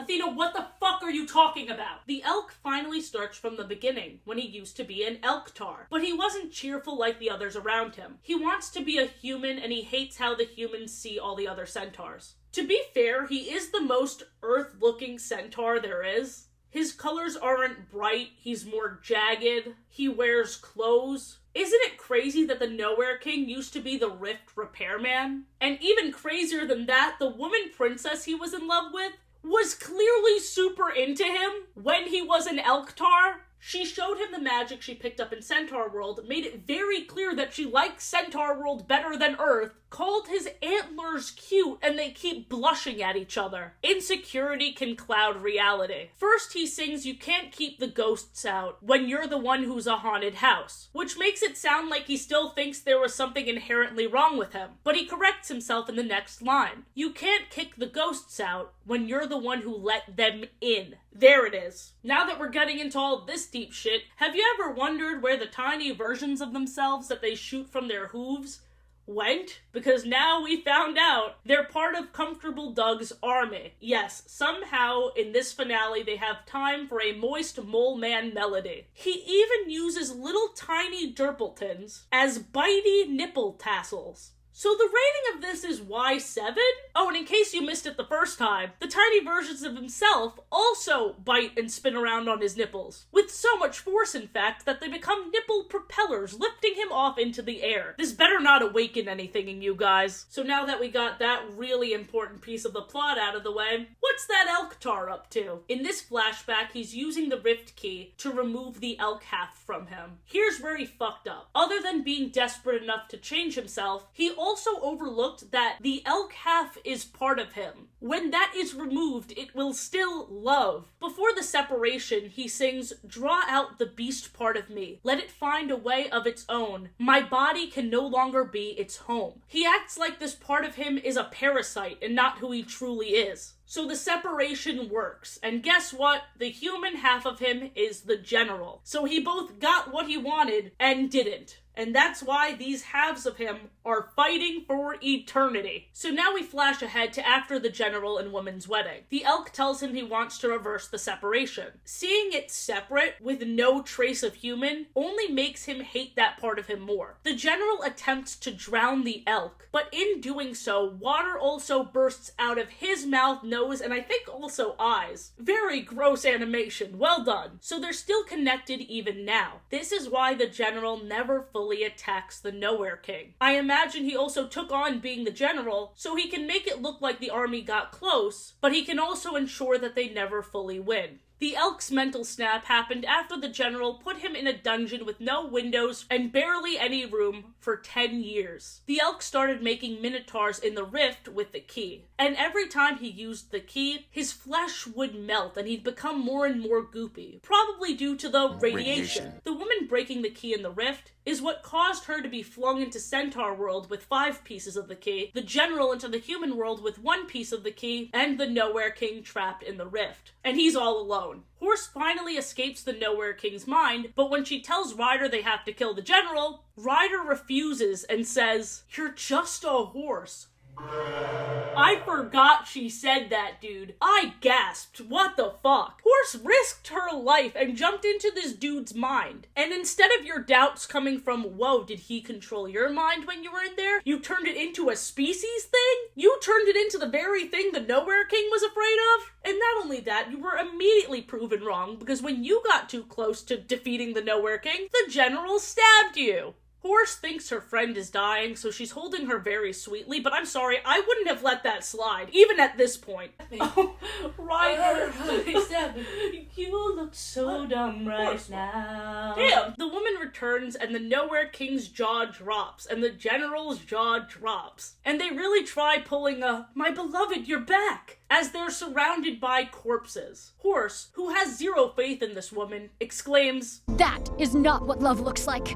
Athena, what the fuck are you talking about? The elk finally starts from the beginning, when he used to be an elktar. But he wasn't cheerful like the others around him. He wants to be a human, and he hates how the humans see all the other centaurs. To be fair, he is the most Earth-looking centaur there is. His colors aren't bright, he's more jagged, he wears clothes. Isn't it crazy that the Nowhere King used to be the Rift repairman? And even crazier than that, the woman princess he was in love with was clearly super into him when he was an elktar. She showed him the magic she picked up in Centaur World, made it very clear that she likes Centaur World better than Earth, called his antlers cute, and they keep blushing at each other. Insecurity can cloud reality. First he sings "You can't keep the ghosts out when you're the one who's a haunted house," which makes it sound like he still thinks there was something inherently wrong with him. But he corrects himself in the next line. "You can't kick the ghosts out when you're the one who let them in." There it is. Now that we're getting into all this deep shit, have you ever wondered where the tiny versions of themselves that they shoot from their hooves went? Because now we found out they're part of Comfortable Doug's army. Yes, somehow in this finale they have time for a moist mole man melody. He even uses little tiny Durpletons as bitey nipple tassels. So the rating of this is why 7? Oh, and in case you missed it the first time, the tiny versions of himself also bite and spin around on his nipples, with so much force in fact that they become nipple propellers lifting him off into the air. This better not awaken anything in you guys. So now that we got that really important piece of the plot out of the way, what's that elk tar up to? In this flashback, he's using the rift key to remove the elk half from him. Here's where he fucked up. Other than being desperate enough to change himself, he also overlooked that the elk half is part of him. When that is removed, it will still love. Before the separation, he sings, "Draw out the beast part of me. Let it find a way of its own. My body can no longer be its home." He acts like this part of him is a parasite and not who he truly is. So the separation works, and guess what? The human half of him is the general. So he both got what he wanted and didn't. And that's why these halves of him are fighting for eternity. So now we flash ahead to after the general and woman's wedding. The elk tells him he wants to reverse the separation. Seeing it separate with no trace of human only makes him hate that part of him more. The general attempts to drown the elk, but in doing so, water also bursts out of his mouth, nose, and I think also eyes. Very gross animation. Well done. So they're still connected even now. This is why the general never fully attacks the Nowhere King. I imagine he also took on being the general so he can make it look like the army got close, but he can also ensure that they never fully win. The elk's mental snap happened after the general put him in a dungeon with no windows and barely any room for 10 years. The elk started making minotaurs in the rift with the key, and every time he used the key, his flesh would melt and he'd become more and more goopy, probably due to the radiation. The woman breaking the key in the rift is what caused her to be flung into Centaur World with 5 pieces of the key, the general into the human world with 1 piece of the key, and the Nowhere King trapped in the rift. And he's all alone. Horse finally escapes the Nowhere King's mind, but when she tells Ryder they have to kill the general, Ryder refuses and says, "You're just a horse." I forgot she said that, dude. I gasped. What the fuck? Horse risked her life and jumped into this dude's mind. And instead of your doubts coming from, whoa, did he control your mind when you were in there? You turned it into a species thing? You turned it into the very thing the Nowhere King was afraid of? And not only that, you were immediately proven wrong because when you got too close to defeating the Nowhere King, the general stabbed you. Horse thinks her friend is dying, so she's holding her very sweetly, but I'm sorry, I wouldn't have let that slide, even at this point. Oh, Ryder, you look so dumb right now. Damn! The woman returns, and the Nowhere King's jaw drops, and the general's jaw drops. And they really try pulling a, "My beloved, you're back!" as they're surrounded by corpses. Horse, who has zero faith in this woman, exclaims, That is not what love looks like.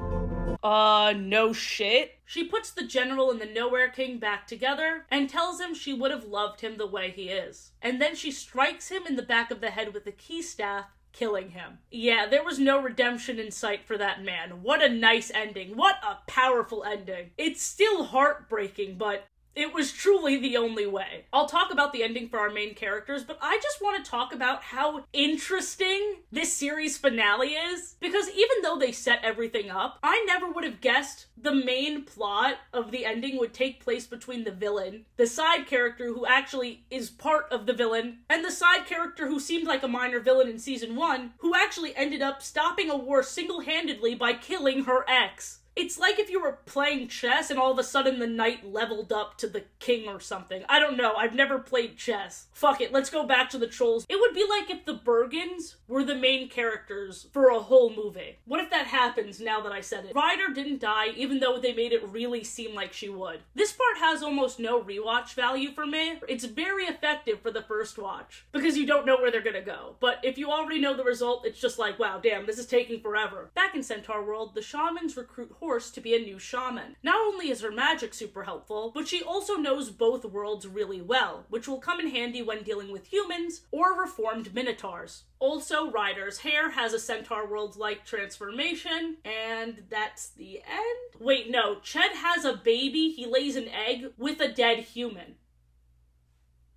No shit. She puts the general and the Nowhere King back together and tells him she would have loved him the way he is. And then she strikes him in the back of the head with the key staff, killing him. Yeah, there was no redemption in sight for that man. What a nice ending. What a powerful ending. It's still heartbreaking, but it was truly the only way. I'll talk about the ending for our main characters, but I just want to talk about how interesting this series finale is, because even though they set everything up, I never would have guessed the main plot of the ending would take place between the villain, the side character who actually is part of the villain, and the side character who seemed like a minor villain in season 1, who actually ended up stopping a war single-handedly by killing her ex. It's like if you were playing chess and all of a sudden the knight leveled up to the king or something. I don't know. I've never played chess. Fuck it. Let's go back to the trolls. It would be like if the Bergens were the main characters for a whole movie. What if that happens now that I said it? Ryder didn't die even though they made it really seem like she would. This part has almost no rewatch value for me. It's very effective for the first watch because you don't know where they're gonna go. But if you already know the result, it's just like, wow, damn, this is taking forever. Back in Centaur World, the Shamans recruit horse to be a new shaman. Not only is her magic super helpful, but she also knows both worlds really well, which will come in handy when dealing with humans or reformed minotaurs. Also, Ryder's hair has a Centaur World-like transformation, and that's the end? Wait, no, Ched has a baby, he lays an egg with a dead human.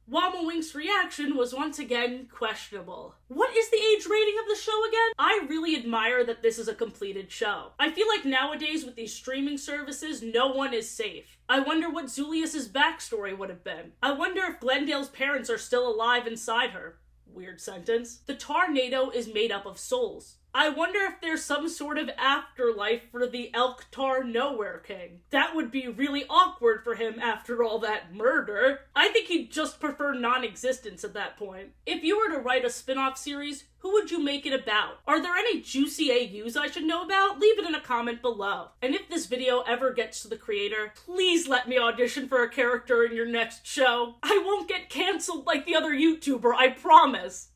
Wammawink's reaction was once again questionable. What is the age rating of the show again? I really admire that this is a completed show. I feel like nowadays with these streaming services, no one is safe. I wonder what Zulius's backstory would have been. I wonder if Glendale's parents are still alive inside her. Weird sentence. The Tornado is made up of souls. I wonder if there's some sort of afterlife for the Elk-Tar Nowhere King. That would be really awkward for him after all that murder. I think he'd just prefer non-existence at that point. If you were to write a spin-off series, who would you make it about? Are there any juicy AUs I should know about? Leave it in a comment below. And if this video ever gets to the creator, please let me audition for a character in your next show. I won't get canceled like the other YouTuber, I promise.